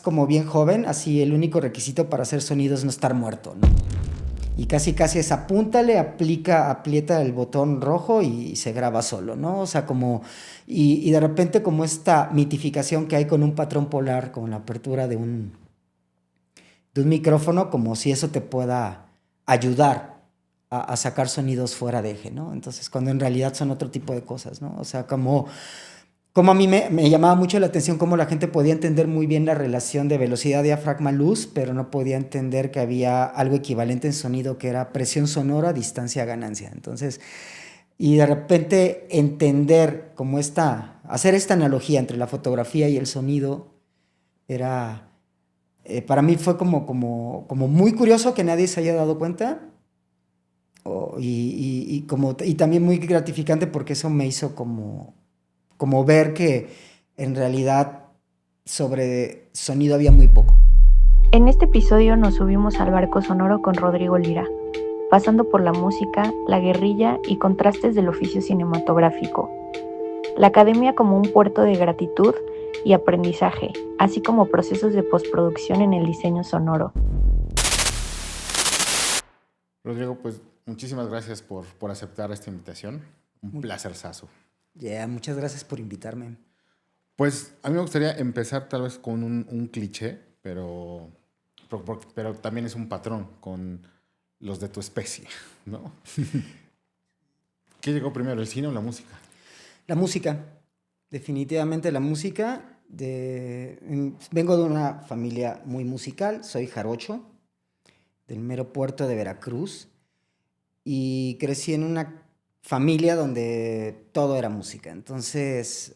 como bien joven, así el único requisito para hacer sonido es no estar muerto, ¿no? Y casi casi es apúntale, aprieta el botón rojo y se graba solo, ¿no? O sea, como... Y de repente como esta mitificación que hay con un patrón polar, con la apertura de un micrófono, como si eso te pueda ayudar a sacar sonidos fuera de eje, ¿no? Entonces, cuando en realidad son otro tipo de cosas, ¿no? O sea, como a mí me llamaba mucho la atención cómo la gente podía entender muy bien la relación de velocidad diafragma-luz, pero no podía entender que había algo equivalente en sonido que era presión sonora, distancia, ganancia. Entonces, y de repente entender cómo hacer esta analogía entre la fotografía y el sonido era, para mí fue como muy curioso que nadie se haya dado cuenta. Y también muy gratificante porque eso me hizo como ver que en realidad sobre sonido había muy poco. En este episodio nos subimos al barco sonoro con Rodrigo Lira, pasando por la música, la guerrilla y contrastes del oficio cinematográfico. La academia como un puerto de gratitud y aprendizaje, así como procesos de postproducción en el diseño sonoro. Rodrigo, pues muchísimas gracias por aceptar esta invitación. Un placerzazo. Muchas gracias por invitarme. Pues a mí me gustaría empezar tal vez con un cliché, pero también es un patrón con los de tu especie, ¿no? ¿Qué llegó primero, el cine o la música? La música, definitivamente la música. Vengo de una familia muy musical, soy jarocho, del mero puerto de Veracruz, y crecí en una familia donde todo era música. Entonces,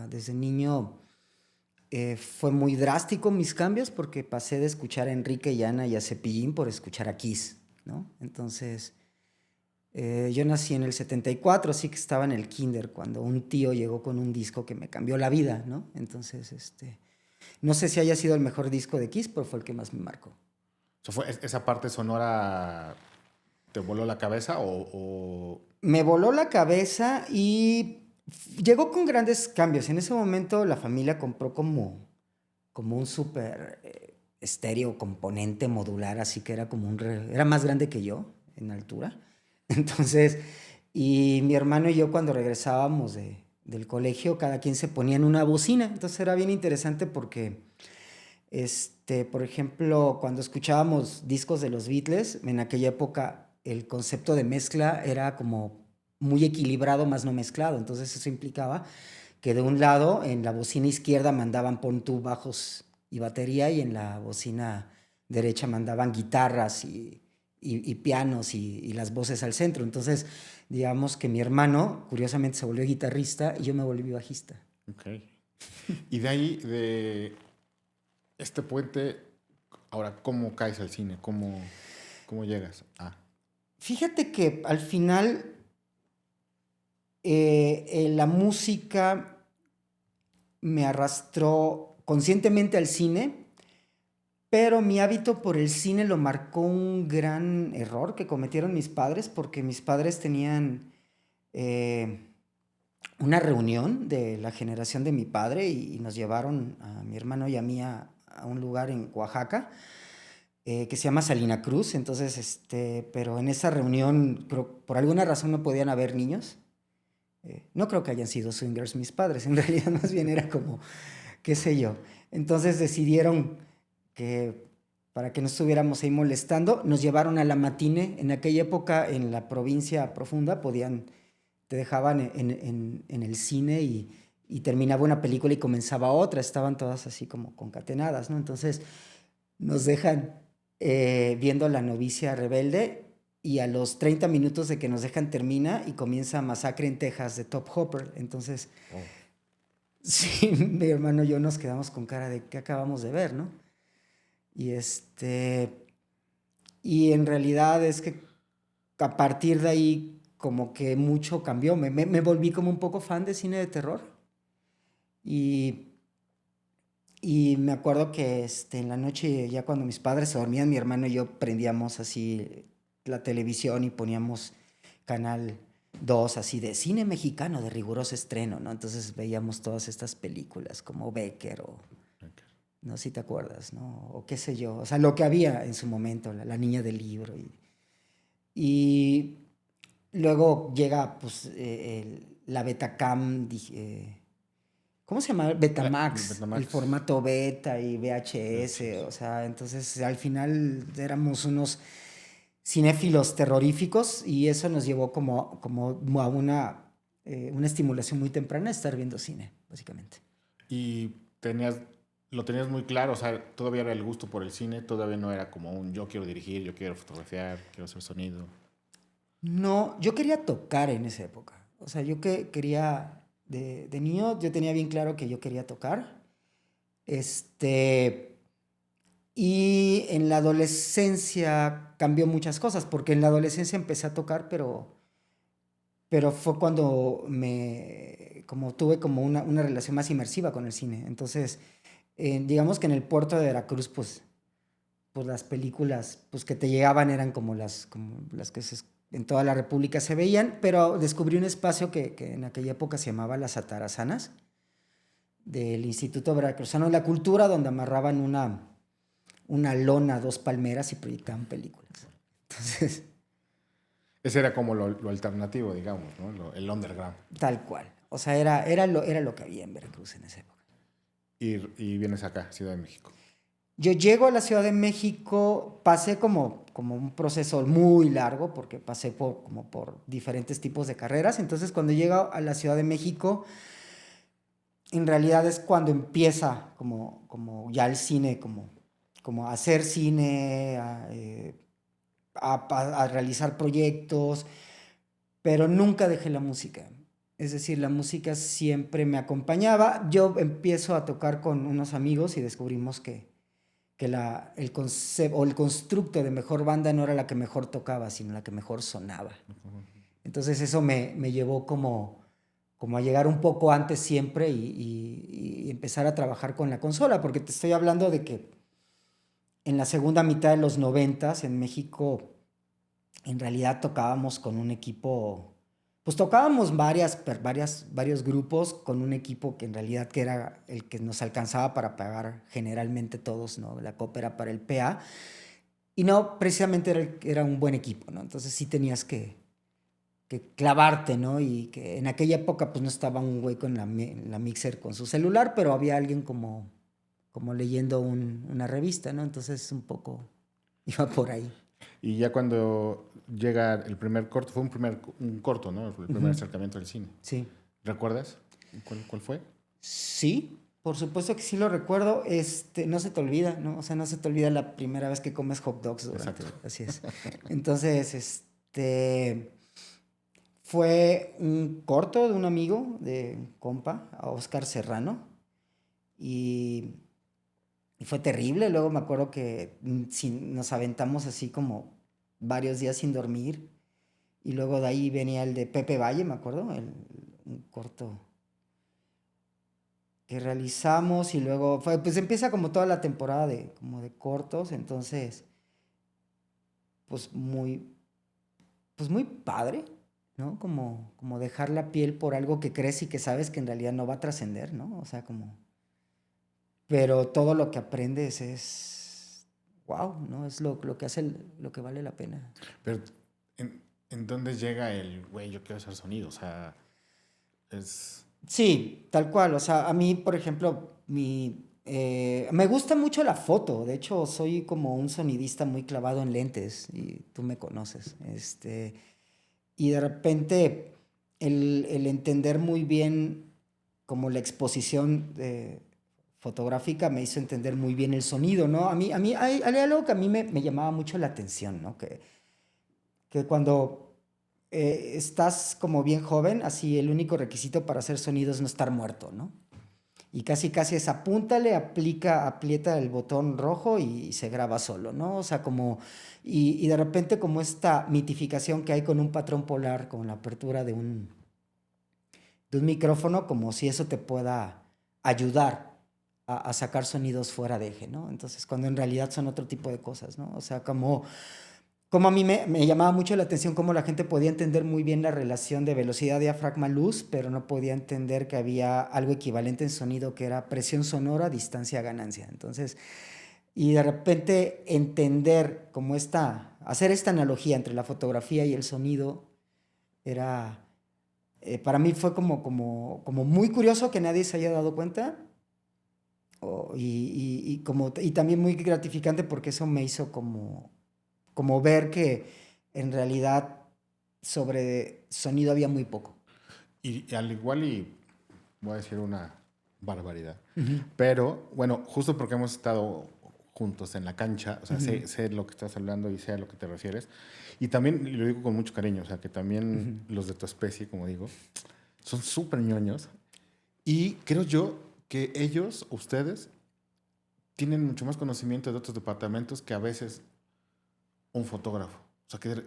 desde niño fue muy drástico mis cambios porque pasé de escuchar a Enrique y Ana y a Cepillín por escuchar a Kiss, ¿no? Entonces, yo nací en el 74, así que estaba en el kinder cuando un tío llegó con un disco que me cambió la vida, ¿no? Entonces, no sé si haya sido el mejor disco de Kiss, pero fue el que más me marcó. O sea, ¿esa parte sonora te voló la cabeza o...? Me voló la cabeza y llegó con grandes cambios. En ese momento la familia compró como un súper estéreo componente modular, así que era era más grande que yo en altura. Entonces, y mi hermano y yo cuando regresábamos del colegio, cada quien se ponía en una bocina. Entonces era bien interesante porque, por ejemplo, cuando escuchábamos discos de los Beatles, en aquella época el concepto de mezcla era como muy equilibrado, más no mezclado. Entonces eso implicaba que de un lado, en la bocina izquierda mandaban pon tú bajos y batería, y en la bocina derecha mandaban guitarras y pianos y las voces al centro. Entonces, digamos que mi hermano, curiosamente, se volvió guitarrista y yo me volví bajista. Ok. Y de ahí, de este puente, ahora, ¿cómo caes al cine? ¿Cómo llegas? Fíjate que al final la música me arrastró conscientemente al cine, pero mi hábito por el cine lo marcó un gran error que cometieron mis padres, porque mis padres tenían eh, una reunión de la generación de mi padre y nos llevaron a mi hermano y a mí a un lugar en Oaxaca que se llama Salina Cruz. Entonces, pero en esa reunión, por alguna razón no podían haber niños. No creo que hayan sido swingers mis padres, en realidad más bien era como, qué sé yo. Entonces decidieron que para que no estuviéramos ahí molestando, nos llevaron a la matine. En aquella época, en la provincia profunda, te dejaban en el cine y terminaba una película y comenzaba otra. Estaban todas así como concatenadas, ¿no? Entonces nos dejan viendo La novicia rebelde, y a los 30 minutos de que nos dejan termina y comienza Masacre en Texas de Top Hopper. Entonces, sí, mi hermano y yo nos quedamos con cara de qué acabamos de ver, ¿no? Y y en realidad es que a partir de ahí como que mucho cambió. Me volví como un poco fan de cine de terror. Y, y me acuerdo que en la noche, ya cuando mis padres se dormían, mi hermano y yo prendíamos así la televisión y poníamos canal 2 así de cine mexicano de riguroso estreno, ¿no? Entonces veíamos todas estas películas como Becker o Ok. no sé si te acuerdas, ¿no? O qué sé yo, o sea, lo que había en su momento, la niña del libro. Y luego llega, pues, la Betacam, ¿cómo se llama? Betamax, el Betamax. formato beta y VHS, VHS. o sea, entonces al final éramos unos cinéfilos terroríficos y eso nos llevó como a una estimulación muy temprana de estar viendo cine, básicamente. Y lo tenías muy claro, o sea, todavía era el gusto por el cine, todavía no era como un yo quiero dirigir, yo quiero fotografiar, quiero hacer sonido. No, yo quería tocar en esa época. O sea, yo que quería, de niño, yo tenía bien claro que yo quería tocar. Este, y en la adolescencia cambió muchas cosas, porque en la adolescencia empecé a tocar, pero fue cuando como tuve como una relación más inmersiva con el cine. Entonces, digamos que en el puerto de Veracruz, pues las películas pues que te llegaban eran como las que en toda la República se veían, pero descubrí un espacio que en aquella época se llamaba Las Atarazanas, del Instituto Veracruzano de la Cultura, donde amarraban una lona, dos palmeras y proyectaban películas. Entonces, Ese era como lo alternativo, digamos, ¿no? El underground. tal cual. O sea, era lo que había en Veracruz en esa época. Y vienes acá, Ciudad de México. Yo llego a la Ciudad de México, pasé como un proceso muy largo, porque pasé como por diferentes tipos de carreras. Entonces, cuando llego a la Ciudad de México, en realidad es cuando empieza como ya el cine, como a hacer cine, a realizar proyectos, pero nunca dejé la música. Es decir, la música siempre me acompañaba. Yo empiezo a tocar con unos amigos y descubrimos que el concepto o el constructo de mejor banda no era la que mejor tocaba, sino la que mejor sonaba. Entonces eso me llevó como a llegar un poco antes siempre y empezar a trabajar con la consola, porque te estoy hablando de que en la segunda mitad de los 90 en México en realidad tocábamos con un equipo, pues tocábamos varios grupos con un equipo que en realidad que era el que nos alcanzaba para pagar generalmente todos, ¿no? La coopera para el PA. Y no precisamente era un buen equipo, ¿no? Entonces sí tenías que clavarte, ¿no? Y que en aquella época pues no estaba un güey con la mixer con su celular, pero había alguien como leyendo una revista, ¿no? Entonces un poco iba por ahí. Y ya cuando llega el primer corto, fue un corto, ¿no? El primer Ujú. acercamiento al cine. Sí. ¿Recuerdas cuál fue? Sí, por supuesto que sí lo recuerdo. No se te olvida, ¿no? O sea, no se te olvida la primera vez que comes hot dogs Exacto. así es. Entonces, fue un corto de un amigo, de un compa, a Oscar Serrano, y, y fue terrible. Luego me acuerdo que nos aventamos así como varios días sin dormir, y luego de ahí venía el de Pepe Valle, me acuerdo, un corto que realizamos y luego pues empieza como toda la temporada como de cortos, entonces pues muy padre, ¿no? Como dejar la piel por algo que crees y que sabes que en realidad no va a trascender, ¿no? O sea, pero todo lo que aprendes es, wow, ¿no? Es lo que hace, lo que vale la pena. Pero, ¿en dónde llega el, güey, yo quiero hacer sonido? O sea, es... Sí, tal cual. O sea, a mí, por ejemplo, me gusta mucho la foto. De hecho, soy como un sonidista muy clavado en lentes y tú me conoces. Y de repente el entender muy bien como la exposición fotográfica me hizo entender muy bien el sonido, ¿no? A mí hay algo que a mí me llamaba mucho la atención, ¿no? Que cuando estás como bien joven, así el único requisito para hacer sonido es no estar muerto, ¿no? Y casi casi es apúntale, aprieta el botón rojo y se graba solo, ¿no? O sea, y de repente como esta mitificación que hay con un patrón polar, con la apertura de un micrófono, como si eso te pueda ayudar a sacar sonidos fuera de eje, ¿no? Entonces, cuando en realidad son otro tipo de cosas, ¿no? O sea, como como a mí me llamaba mucho la atención cómo la gente podía entender muy bien la relación de velocidad diafragma-luz, pero no podía entender que había algo equivalente en sonido que era presión sonora, distancia-ganancia. Entonces, y de repente entender cómo hacer esta analogía entre la fotografía y el sonido era, para mí fue como muy curioso que nadie se haya dado cuenta y también muy gratificante porque eso me hizo como ver que en realidad sobre sonido había muy poco. Y al igual y voy a decir una barbaridad, Uh-huh. pero bueno, justo porque hemos estado juntos en la cancha, o sea, Uh-huh. sé lo que estás hablando y sé a lo que te refieres. Y también, y lo digo con mucho cariño, o sea, que también Uh-huh. los de tu especie, como digo, son súper ñoños. Y creo yo que ellos, ustedes, tienen mucho más conocimiento de otros departamentos que a veces un fotógrafo. O sea, que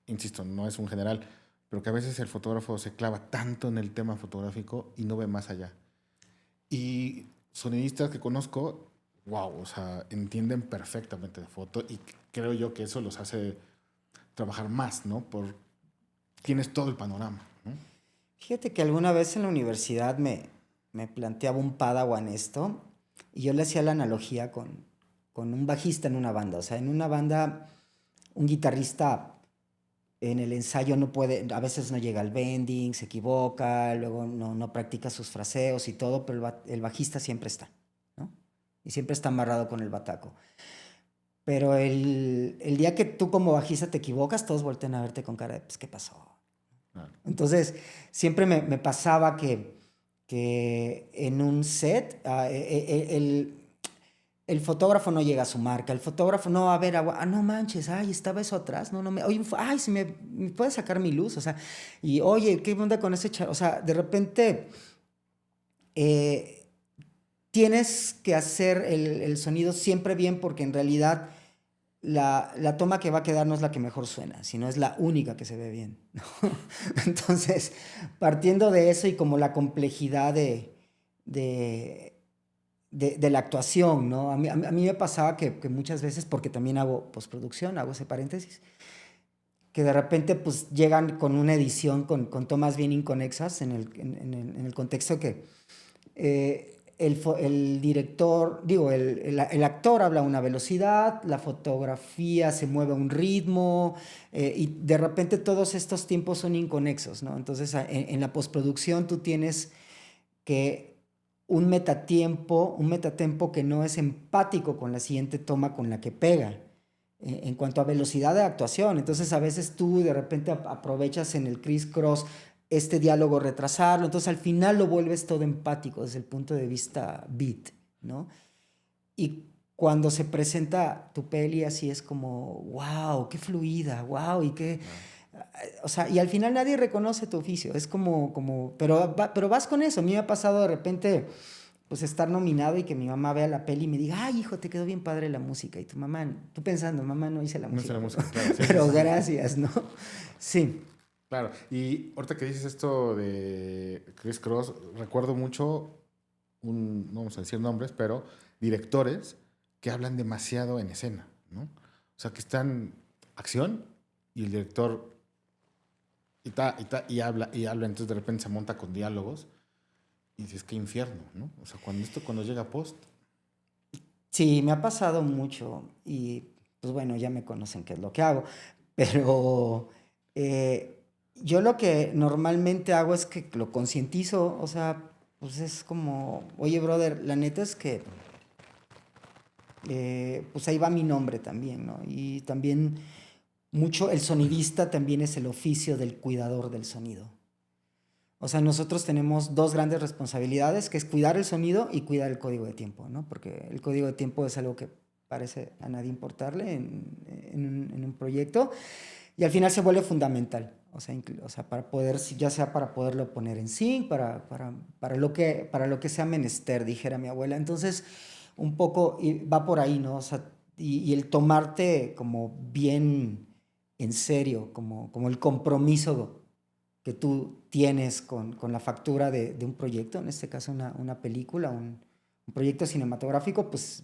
insisto, no es un general, pero que a veces el fotógrafo se clava tanto en el tema fotográfico y no ve más allá. Y sonidistas que conozco, wow, o sea, entienden perfectamente de foto y creo yo que eso los hace trabajar más, ¿no? Tienes todo el panorama, ¿no? Fíjate que alguna vez en la universidad me planteaba un padawan esto y yo le hacía la analogía con un bajista en una banda. O sea, en una banda un guitarrista en el ensayo no puede, a veces no llega al bending, se equivoca, luego no practica sus fraseos y todo, pero el bajista siempre está, ¿no? Y siempre está amarrado con el bataco. Pero el día que tú como bajista te equivocas, todos voltean a verte con cara de, pues, ¿qué pasó? Claro. Entonces, siempre me pasaba que en un set, el fotógrafo no llega a su marca, el fotógrafo no, a ver, no manches, ay, estaba eso atrás, oye, ay, si me puedes sacar mi luz, o sea, y oye, ¿qué onda con ese chavo? O sea, de repente eh, tienes que hacer el sonido siempre bien porque en realidad la toma que va a quedar no es la que mejor suena, sino es la única que se ve bien, ¿no? Entonces, partiendo de eso y como la complejidad de, de la actuación, ¿no? A mí me pasaba que muchas veces, porque también hago postproducción, hago ese paréntesis, que de repente pues llegan con una edición con tomas bien inconexas en el contexto que el director, digo, el actor habla a una velocidad, la fotografía se mueve a un ritmo y de repente todos estos tiempos son inconexos, ¿no? Entonces en la postproducción tú tienes que un metatempo que no es empático con la siguiente toma con la que pega en cuanto a velocidad de actuación. Entonces a veces tú de repente aprovechas en el criss-cross este diálogo retrasarlo, entonces al final lo vuelves todo empático desde el punto de vista beat, ¿no? Y cuando se presenta tu peli así es como, wow, qué fluida, wow, y qué... O sea, y al final nadie reconoce tu oficio, es pero vas con eso. A mí me ha pasado de repente, pues estar nominado y que mi mamá vea la peli y me diga, ay, hijo, te quedó bien padre la música. Y tu mamá, tú pensando, mamá, no hice la No sé música. la música, claro. Sí, Pero sí, sí. gracias, ¿no? Sí. Claro, y ahorita que dices esto de Chris Cross, recuerdo mucho, no vamos a decir nombres, pero directores que hablan demasiado en escena, ¿no? O sea, que están acción y el director y habla, entonces de repente se monta con diálogos y dices, qué infierno, ¿no? O sea, cuando llega post, Sí, me ha pasado mucho y pues bueno, ya me conocen qué es lo que hago, pero yo lo que normalmente hago es que lo concientizo, o sea, pues es como, oye, brother, la neta es que pues ahí va mi nombre también, ¿no? Y también mucho, el sonidista también es el oficio del cuidador del sonido. O sea, nosotros tenemos dos grandes responsabilidades, que es cuidar el sonido y cuidar el código de tiempo, ¿no? Porque el código de tiempo es algo que parece a nadie importarle en un proyecto y al final se vuelve fundamental. O sea, para poder, ya sea para poderlo poner en sync, para lo que sea menester, dijera mi abuela. Entonces, un poco va por ahí, ¿no? O sea, y el tomarte como bien en serio, como el compromiso que tú tienes con la factura de un proyecto, en este caso una película, un proyecto cinematográfico, pues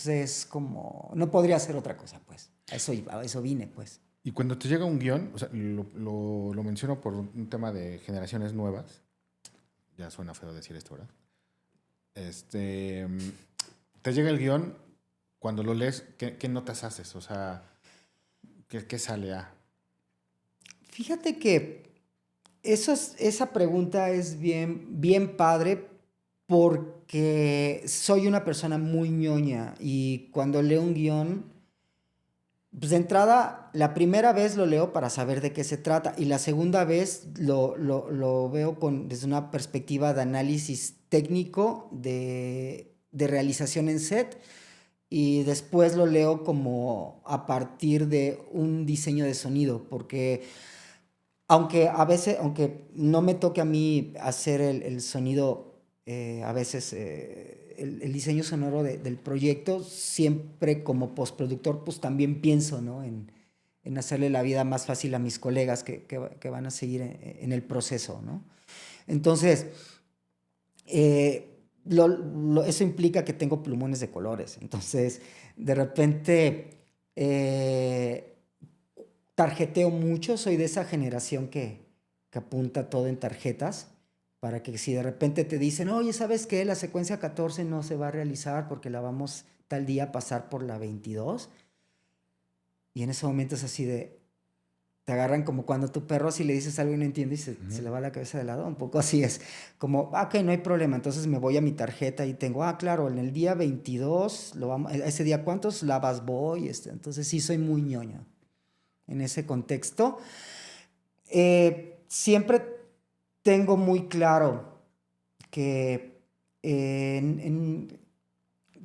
es como, no podría ser otra cosa, pues. A eso vine, pues. Y cuando te llega un guión, o sea, lo menciono por un tema de generaciones nuevas. Ya suena feo decir esto, ¿verdad? Te llega el guión, cuando lo lees, ¿qué notas haces? O sea, ¿qué sale a? Fíjate que esa pregunta es bien, bien padre porque soy una persona muy ñoña y cuando leo un guión, pues de entrada, la primera vez lo leo para saber de qué se trata y la segunda vez lo veo desde una perspectiva de análisis técnico, de realización en set y después lo leo como a partir de un diseño de sonido, porque aunque a veces, aunque no me toque a mí hacer el sonido, a veces el diseño sonoro del proyecto, siempre como postproductor, pues también pienso, ¿no? En hacerle la vida más fácil a mis colegas que van a seguir en el proceso, ¿no? Entonces, eso implica que tengo plumones de colores. Entonces, de repente, tarjeteo mucho, soy de esa generación que apunta todo en tarjetas, para que si de repente te dicen, oye, ¿sabes qué? La secuencia 14 no se va a realizar porque la vamos tal día a pasar por la 22. Y en ese momento es así de, te agarran como cuando tu perro si le dices algo y no entiende y se le va la cabeza de lado, un poco así es, como, ok, no hay problema, entonces me voy a mi tarjeta y tengo, claro, en el día 22, ese día ¿cuántos lavas voy? Entonces sí soy muy ñoño en ese contexto. Siempre tengo muy claro que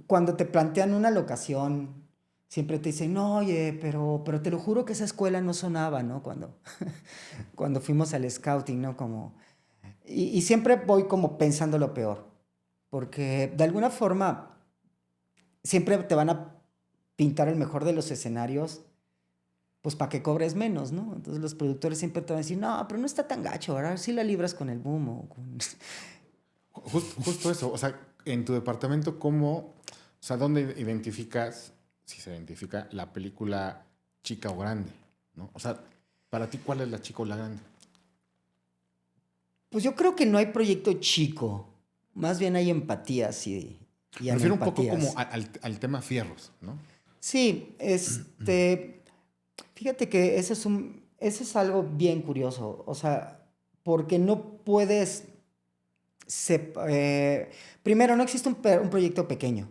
cuando te plantean una locación, siempre te dicen, no, oye, pero te lo juro que esa escuela no sonaba, ¿no? Cuando fuimos al scouting, ¿no? Y siempre voy como pensando lo peor, porque de alguna forma siempre te van a pintar el mejor de los escenarios, pues para que cobres menos, ¿no? Entonces los productores siempre te van a decir, no, pero no está tan gacho, ahora sí la libras con el boom o con... Justo eso, o sea, en tu departamento, o sea, dónde identificas, si se identifica, la película chica o grande, ¿no? O sea, para ti, ¿cuál es la chica o la grande? Pues yo creo que no hay proyecto chico, más bien hay empatías y Me refiero un poco como anempatías. al tema fierros, ¿no? Sí, fíjate que eso es algo bien curioso, o sea, porque no puedes, primero no existe un proyecto pequeño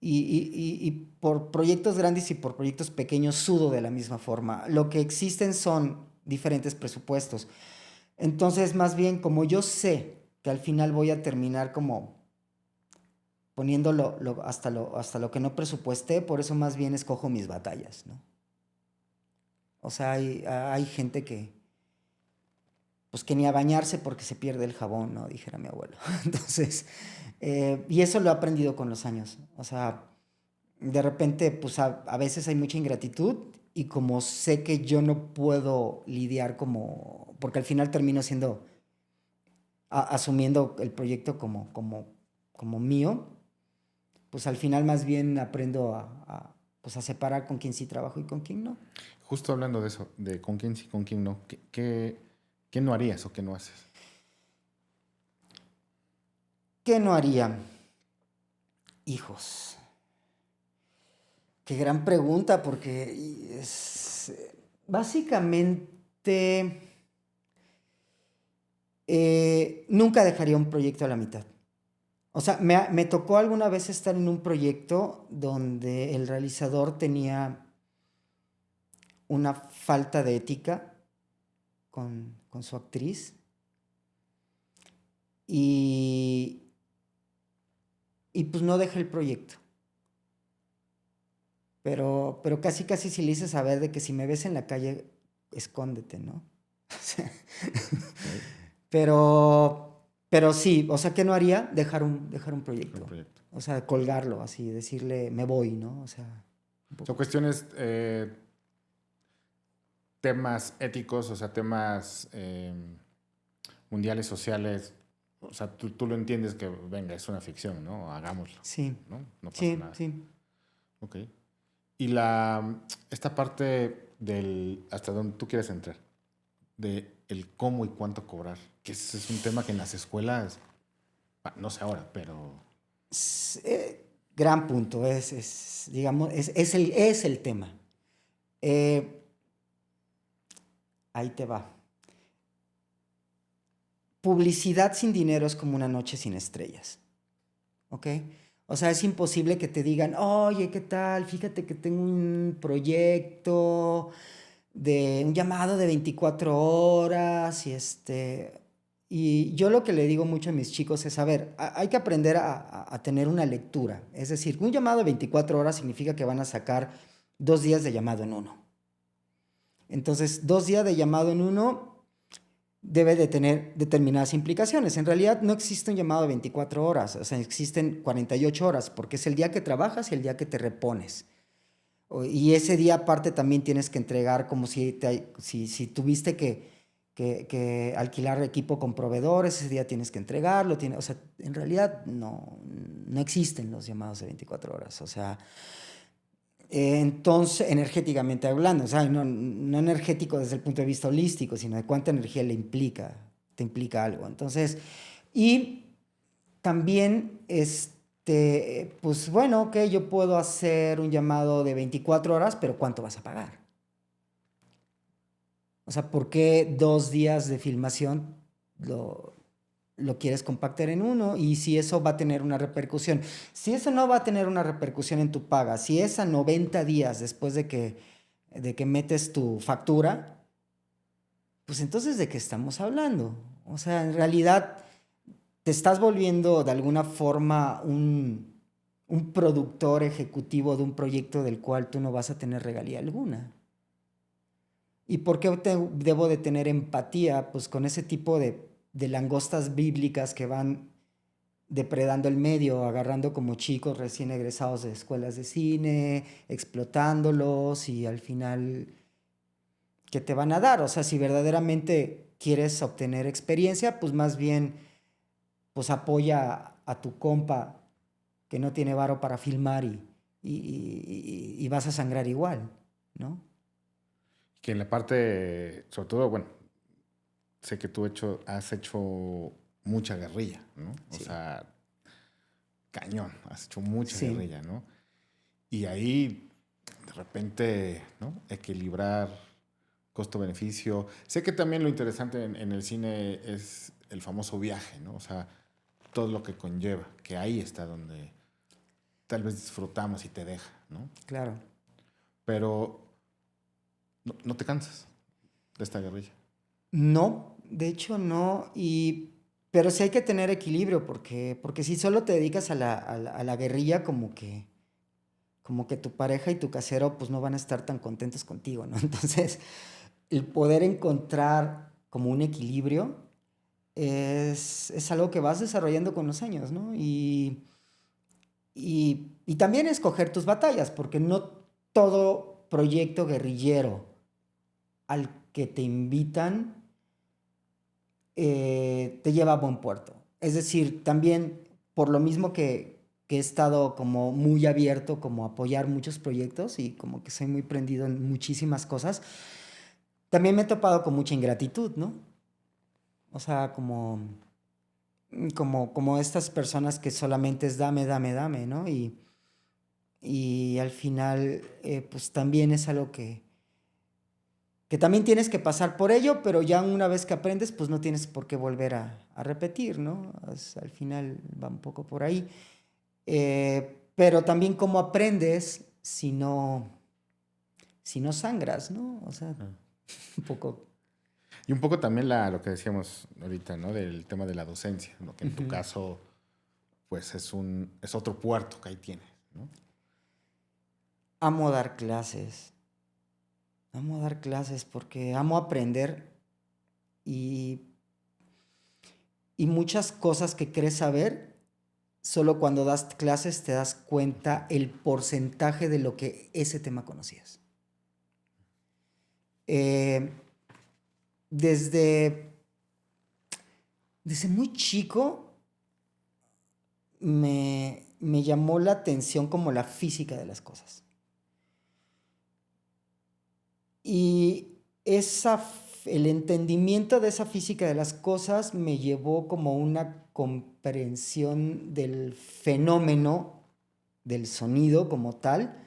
y por proyectos grandes y por proyectos pequeños sudo de la misma forma. Lo que existen son diferentes presupuestos. Entonces, más bien, como yo sé que al final voy a terminar como poniéndolo hasta lo que no presupuesté, por eso más bien escojo mis batallas, ¿no? O sea, hay gente pues que ni a bañarse porque se pierde el jabón, ¿no? Dijera mi abuelo. Entonces, y eso lo he aprendido con los años. O sea, de repente, pues a veces hay mucha ingratitud y como sé que yo no puedo lidiar porque al final termino asumiendo el proyecto como mío, pues al final más bien aprendo pues a separar con quién sí trabajo y con quién no. Justo hablando de eso, de con quién sí, con quién no, ¿qué no harías o qué no haces? ¿Qué no haría? Hijos. Qué gran pregunta, porque básicamente nunca dejaría un proyecto a la mitad. O sea, me tocó alguna vez estar en un proyecto donde el realizador tenía una falta de ética con su actriz y, y pues no dejé el proyecto. Pero casi casi si le hice saber de que si me ves en la calle, escóndete, ¿no? O sea, Okay. pero sí, o sea, ¿qué no haría? Dejar un Un proyecto. proyecto. O sea, colgarlo así, decirle, me voy, ¿no? O sea, un Son poco. cuestiones, temas éticos, o sea, temas mundiales, sociales. O sea, tú lo entiendes que, venga, es una ficción, ¿no? Hagámoslo, Sí, ¿no? No pasa sí, nada. sí. Ok. Y esta parte del hasta donde tú quieres entrar, de el cómo y cuánto cobrar, que ese es un tema que en las escuelas, no sé ahora, pero Gran punto, digamos, es el tema. Eh, Ahí te va. Publicidad sin dinero es como una noche sin estrellas, ¿ok? O sea, es imposible que te digan, oye, ¿qué tal? Fíjate que tengo un proyecto de un llamado de 24 horas y yo lo que le digo mucho a mis chicos es, a ver, hay que aprender a tener una lectura. Es decir, un llamado de 24 horas significa que van a sacar 2 días de llamado en uno. Entonces, 2 días de llamado en uno debe de tener determinadas implicaciones. En realidad no existe un llamado de 24 horas, o sea, existen 48 horas, porque es el día que trabajas y el día que te repones. Y ese día aparte también tienes que entregar como si tuviste que alquilar equipo con proveedores, ese día tienes que entregarlo. O sea, en realidad no existen los llamados de 24 horas. O sea, entonces, energéticamente hablando, o sea, no energético desde el punto de vista holístico, sino de cuánta energía te implica algo. Entonces, y también, pues bueno, ok, yo puedo hacer un llamado de 24 horas, pero ¿cuánto vas a pagar? O sea, ¿por qué 2 días de filmación lo quieres compactar en uno? Y si eso va a tener una repercusión. Si eso no va a tener una repercusión en tu paga, si es a 90 días después de que metes tu factura, pues entonces ¿de qué estamos hablando? O sea, en realidad te estás volviendo de alguna forma un productor ejecutivo de un proyecto del cual tú no vas a tener regalía alguna. ¿Y por qué debo de tener empatía? Pues con ese tipo de langostas bíblicas que van depredando el medio, agarrando como chicos recién egresados de escuelas de cine, explotándolos y al final, ¿qué te van a dar? O sea, si verdaderamente quieres obtener experiencia, pues más bien, pues apoya a tu compa que no tiene varo para filmar y vas a sangrar igual, ¿no? que en la parte, sobre todo, bueno, sé que tú has hecho mucha guerrilla, ¿no? O Sí. sea, cañón, has hecho mucha Sí. guerrilla, ¿no? Y ahí, de repente, ¿no? Equilibrar costo-beneficio. Sé que también lo interesante en el cine es el famoso viaje, ¿no? O sea, todo lo que conlleva, que ahí está donde tal vez disfrutamos y te deja, ¿no? Claro. Pero no te cansas de esta guerrilla. No, de hecho no, pero sí hay que tener equilibrio porque si solo te dedicas a la guerrilla, como que tu pareja y tu casero pues no van a estar tan contentos contigo, ¿no? Entonces, el poder encontrar como un equilibrio es algo que vas desarrollando con los años, ¿no? Y también escoger tus batallas, porque no todo proyecto guerrillero al que te invitan te lleva a buen puerto. Es decir, también por lo mismo que he estado como muy abierto como a apoyar muchos proyectos y como que soy muy prendido en muchísimas cosas, también me he topado con mucha ingratitud, ¿no? O sea, como estas personas que solamente es dame, dame, dame, ¿no? Y al final, pues también es algo que también tienes que pasar por ello, pero ya una vez que aprendes, pues no tienes por qué volver a repetir, ¿no? Al final va un poco por ahí. Pero también cómo aprendes si no sangras, ¿no? O sea, Ah. un poco. Y un poco también lo que decíamos ahorita, ¿no? Del tema de la docencia, ¿no? Que en tu caso, pues es otro puerto que ahí tienes, ¿no? Amo dar clases. Amo dar clases porque amo aprender y, y muchas cosas que crees saber, solo cuando das clases te das cuenta el porcentaje de lo que ese tema conocías. Eh, desde, desde muy chico me llamó la atención como la física de las cosas. Y el entendimiento de esa física de las cosas me llevó como una comprensión del fenómeno del sonido como tal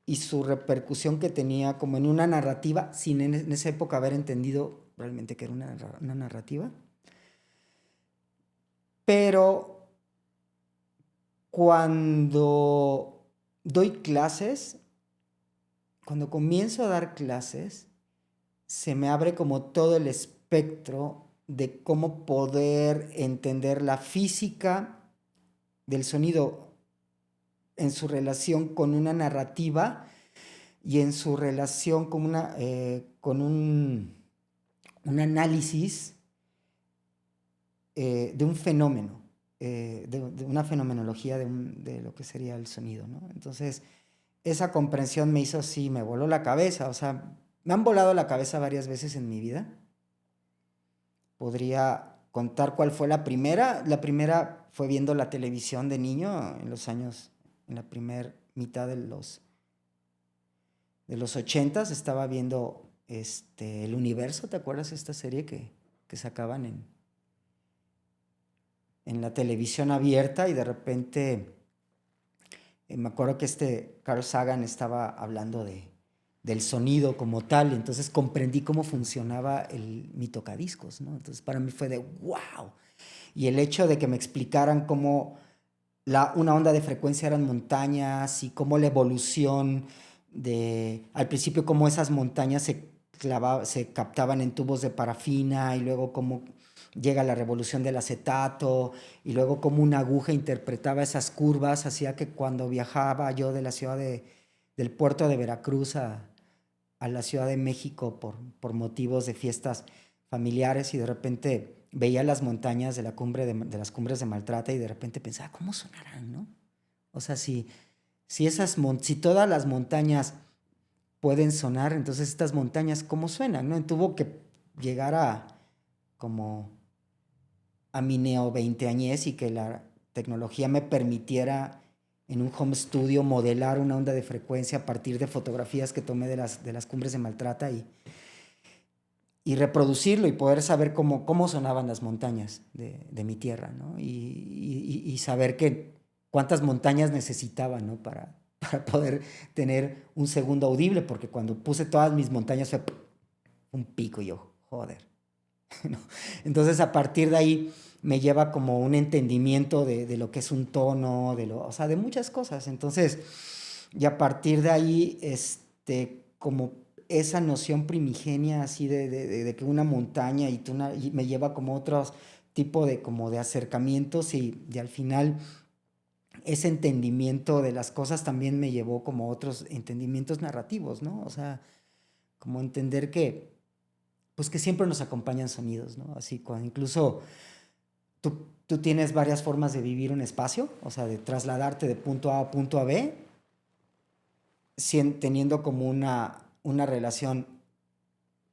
y su repercusión que tenía como en una narrativa, sin en esa época haber entendido realmente que era una narrativa. Pero cuando doy clases, cuando comienzo a dar clases, se me abre como todo el espectro de cómo poder entender la física del sonido en su relación con una narrativa y en su relación con, con un análisis de un fenómeno, de una fenomenología de lo que sería el sonido, ¿no? Entonces, esa comprensión me hizo así, me voló la cabeza, o sea, me han volado la cabeza varias veces en mi vida. Podría contar cuál fue la primera. La primera fue viendo la televisión de niño en los años, en la primera mitad de los 80s, estaba viendo El Universo, ¿te acuerdas de esta serie que sacaban en la televisión abierta? Y de repente me acuerdo que Carl Sagan estaba hablando del sonido como tal, entonces comprendí cómo funcionaba mi tocadiscos, ¿no? Entonces para mí fue de wow. Y el hecho de que me explicaran cómo una onda de frecuencia eran montañas y cómo la evolución al principio cómo esas montañas se captaban en tubos de parafina y luego cómo llega la revolución del acetato y luego cómo una aguja interpretaba esas curvas, hacía que cuando viajaba yo de la ciudad del puerto de Veracruz a la Ciudad de México por motivos de fiestas familiares y de repente veía las montañas de las cumbres de Maltrata y de repente pensaba, ¿cómo sonarán, no? O sea, si todas las montañas pueden sonar, entonces estas montañas, ¿cómo suenan, no? Tuvo que llegar a mi neo-veinteañez y que la tecnología me permitiera en un home studio modelar una onda de frecuencia a partir de fotografías que tomé de las cumbres de Maltrata y reproducirlo y poder saber cómo sonaban las montañas de mi tierra, ¿no? Y saber cuántas montañas necesitaba, ¿no? Para poder tener un segundo audible, porque cuando puse todas mis montañas fue un pico y yo, joder. ¿No? Entonces a partir de ahí me lleva como un entendimiento de lo que es un tono, o sea, de muchas cosas. Entonces, y a partir de ahí, como esa noción primigenia así de que una montaña y me lleva como otros tipo de acercamientos y al final ese entendimiento de las cosas también me llevó como otros entendimientos narrativos, ¿no? O sea, como entender que siempre nos acompañan sonidos, ¿no? Así, incluso tú tienes varias formas de vivir un espacio, o sea, de trasladarte de punto A a punto B, teniendo como una relación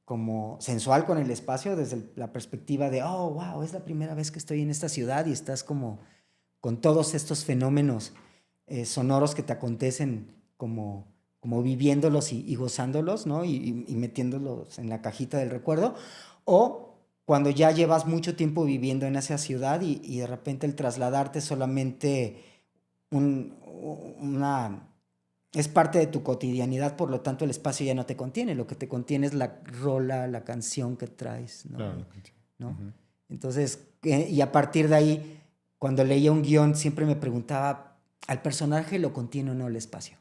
como sensual con el espacio, desde la perspectiva de, oh, wow, es la primera vez que estoy en esta ciudad y estás como con todos estos fenómenos sonoros que te acontecen como viviéndolos y gozándolos, ¿no? Y metiéndolos en la cajita del recuerdo. O cuando ya llevas mucho tiempo viviendo en esa ciudad y de repente el trasladarte solamente es parte de tu cotidianidad, por lo tanto el espacio ya no te contiene, lo que te contiene es la rola, la canción que traes, ¿no? Claro, ¿no? uh-huh. Entonces, y a partir de ahí, cuando leía un guión, siempre me preguntaba, ¿al personaje lo contiene o no el espacio?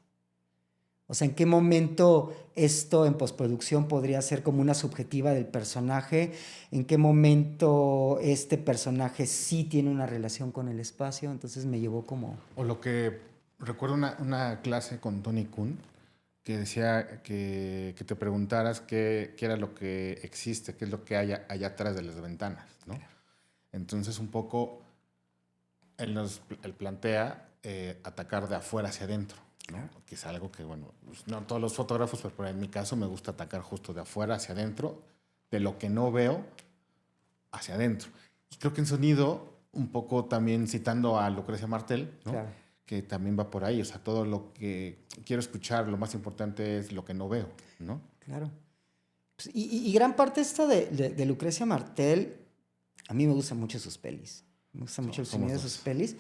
O sea, ¿en qué momento esto en postproducción podría ser como una subjetiva del personaje? ¿En qué momento este personaje sí tiene una relación con el espacio? Entonces me llevó como... O lo que recuerdo una clase con Tony Kuhn que decía que te preguntaras qué era lo que existe, qué es lo que hay allá atrás de las ventanas, ¿no? Entonces un poco él plantea atacar de afuera hacia adentro, ¿no? Que es algo que, bueno, pues no todos los fotógrafos, pero en mi caso me gusta atacar justo de afuera hacia adentro, de lo que no veo hacia adentro. Y creo que en sonido, un poco también citando a Lucrecia Martel, ¿no? Claro. Que también va por ahí, o sea, todo lo que quiero escuchar, lo más importante es lo que no veo, ¿no? Claro. Y gran parte esta de Lucrecia Martel, a mí me gustan mucho sus pelis. Me gusta mucho el sonido de sus pelis.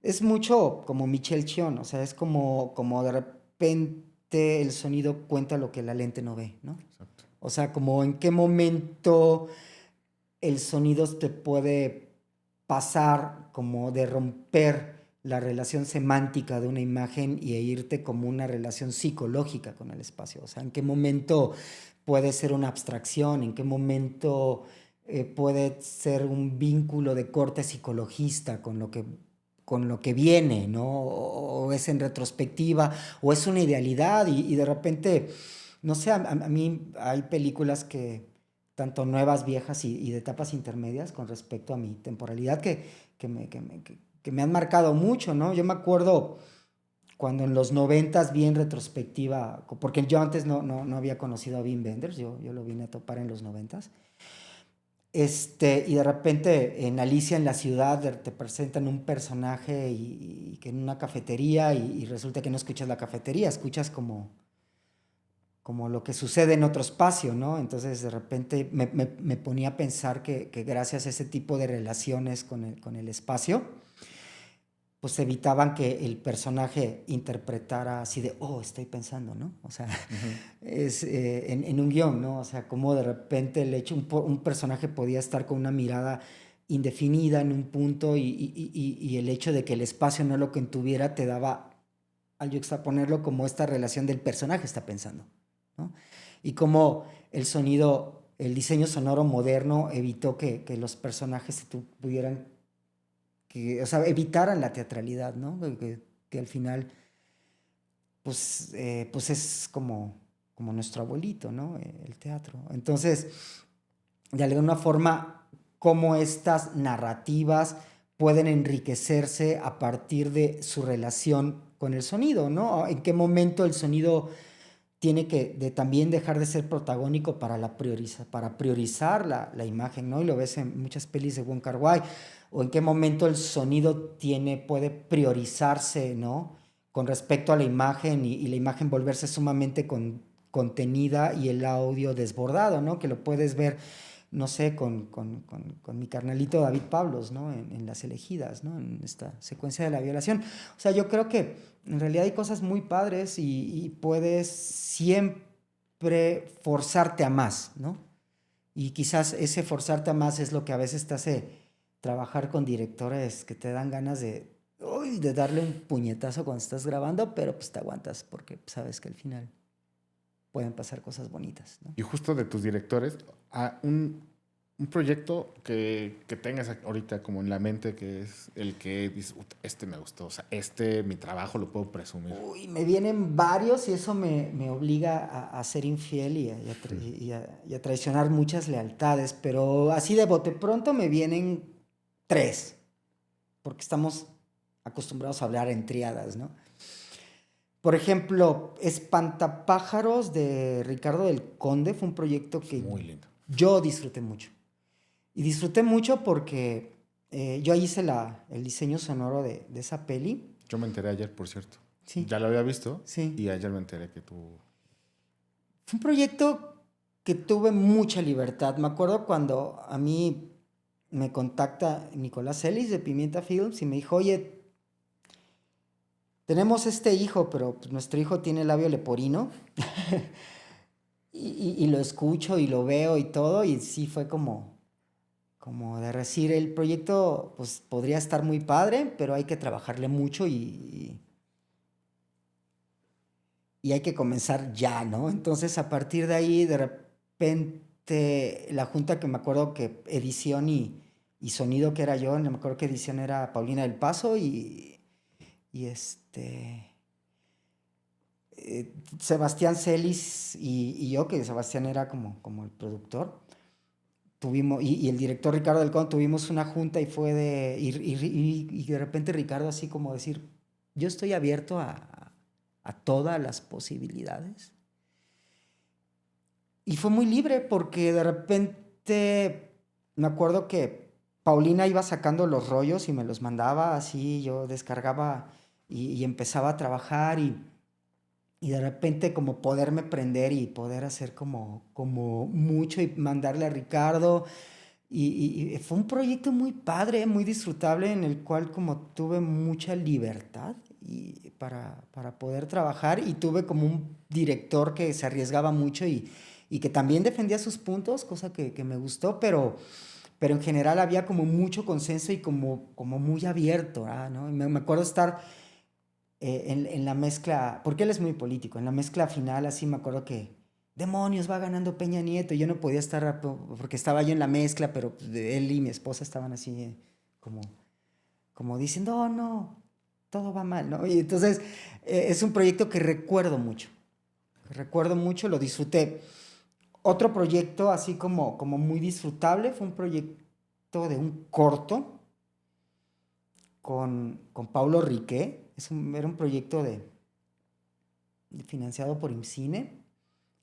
Es mucho como Michel Chion, o sea, es como de repente el sonido cuenta lo que la lente no ve, ¿no? Exacto. O sea, como en qué momento el sonido te puede pasar como de romper la relación semántica de una imagen y irte como una relación psicológica con el espacio. O sea, en qué momento puede ser una abstracción, en qué momento puede ser un vínculo de corte psicologista con lo que viene, ¿no? O es en retrospectiva, o es una idealidad y de repente, no sé, a mí hay películas que, tanto nuevas, viejas y de etapas intermedias con respecto a mi temporalidad que me han marcado mucho, ¿no? Yo me acuerdo cuando en los 90s vi en retrospectiva, porque yo antes no había conocido a Wim Wenders, yo lo vine a topar en los 90s. Y de repente en Alicia en la ciudad te presentan un personaje y que en una cafetería y resulta que no escuchas la cafetería, escuchas como lo que sucede en otro espacio, ¿no? Entonces de repente me ponía a pensar que gracias a ese tipo de relaciones con el espacio, pues evitaban que el personaje interpretara así de, oh, estoy pensando, ¿no? O sea, es en un guión, ¿no? O sea, como de repente el hecho, un personaje podía estar con una mirada indefinida en un punto y el hecho de que el espacio no lo contuviera te daba, al yuxtaponerlo, como esta relación del personaje está pensando, ¿no? Y como el sonido, el diseño sonoro moderno evitó que los personajes pudieran o sea, evitaran la teatralidad, ¿no? Que al final, pues es como nuestro abuelito, ¿no? El teatro. Entonces, de alguna forma, cómo estas narrativas pueden enriquecerse a partir de su relación con el sonido, ¿no? En qué momento el sonido tiene que también dejar de ser protagónico para priorizar la imagen, ¿no? Y lo ves en muchas pelis de Wong Kar-wai, o en qué momento el sonido puede priorizarse, ¿no? Con respecto a la imagen y la imagen volverse sumamente contenida y el audio desbordado, ¿no? Que lo puedes ver, no sé, con mi carnalito David Pablos, ¿no? En Las Elegidas, ¿no? En esta secuencia de la violación. O sea, yo creo que en realidad hay cosas muy padres y puedes siempre forzarte a más, ¿no? Y quizás ese forzarte a más es lo que a veces te hace trabajar con directores que te dan ganas de darle un puñetazo cuando estás grabando, pero pues te aguantas porque sabes que al final pueden pasar cosas bonitas, ¿no? Y justo de tus directores, un proyecto que tengas ahorita como en la mente, que es el que dices, este me gustó, o sea, mi trabajo lo puedo presumir. Uy, me vienen varios y eso me obliga a ser infiel y a traicionar muchas lealtades, pero así de bote pronto me vienen 3, porque estamos acostumbrados a hablar en tríadas, ¿no? Por ejemplo, Espantapájaros de Ricardo del Conde fue un proyecto que muy lindo. Yo disfruté mucho. Y disfruté mucho porque yo hice el diseño sonoro de esa peli. Yo me enteré ayer, por cierto. Sí. Ya lo había visto. Sí. Y ayer me enteré que tú... Fue un proyecto que tuve mucha libertad. Me acuerdo cuando a mí me contacta Nicolás Ellis de Pimienta Films y me dijo, oye, tenemos este hijo, pero pues, nuestro hijo tiene labio leporino. y lo escucho y lo veo y todo. Y sí fue como de decir, el proyecto pues podría estar muy padre, pero hay que trabajarle mucho y hay que comenzar ya, ¿no? Entonces a partir de ahí, de repente, la junta que me acuerdo que edición y sonido que era yo, no me acuerdo que edición era Paulina del Paso y Sebastián Celis y yo, que Sebastián era como el productor. Tuvimos, y el director Ricardo del Conde, tuvimos una junta y fue y de repente Ricardo así como decir, yo estoy abierto a todas las posibilidades. Y fue muy libre porque de repente me acuerdo que Paulina iba sacando los rollos y me los mandaba así, yo descargaba y empezaba a trabajar y y de repente como poderme prender y poder hacer como mucho y mandarle a Ricardo. Y fue un proyecto muy padre, muy disfrutable, en el cual como tuve mucha libertad para poder trabajar y tuve como un director que se arriesgaba mucho y que también defendía sus puntos, cosa que me gustó, pero en general había como mucho consenso y como muy abierto, ¿no? Me acuerdo estar en la mezcla, porque él es muy político, en la mezcla final así me acuerdo que, demonios, va ganando Peña Nieto, y yo no podía estar, porque estaba yo en la mezcla, pero pues, él y mi esposa estaban así como, como diciendo, oh no, todo va mal, ¿no? Y entonces es un proyecto que recuerdo mucho, lo disfruté. Otro proyecto así como muy disfrutable fue un proyecto de un corto con Paulo Riqué. Era un proyecto financiado por IMCINE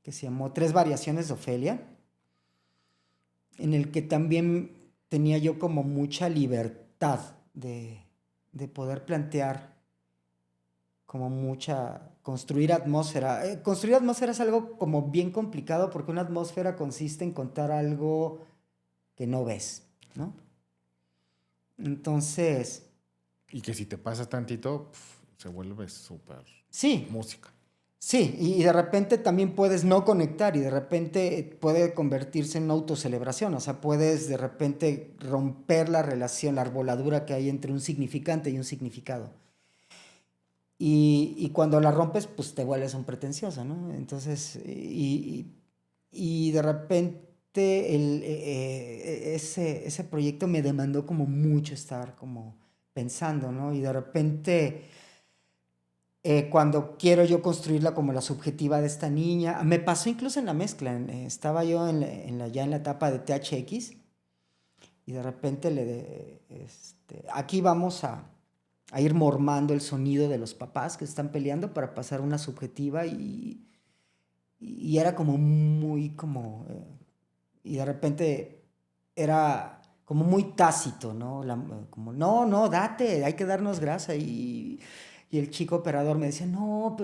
que se llamó Tres variaciones de Ofelia, en el que también tenía yo como mucha libertad de poder plantear como construir atmósfera. Construir atmósfera es algo como bien complicado porque una atmósfera consiste en contar algo que no ves, ¿no? Entonces, Y que si te pasa tantito, se vuelve súper sí, música. sí, y de repente también puedes no conectar y de repente puede convertirse en una autocelebración, o sea, puedes de repente romper la relación, la arboladura que hay entre un significante y un significado. Y cuando la rompes, pues te vuelves un pretencioso, ¿no? Entonces, y de repente ese proyecto me demandó como mucho estar como pensando, ¿no? Y de repente cuando quiero yo construirla como la subjetiva de esta niña. Me pasó incluso en la mezcla. Estaba yo ya en la etapa de THX y de repente aquí vamos a ir mormando el sonido de los papás que están peleando para pasar una subjetiva y era como muy como... y de repente era como muy tácito, ¿no? Como, no, no, date, hay que darnos grasa. Y el chico operador me decía, no,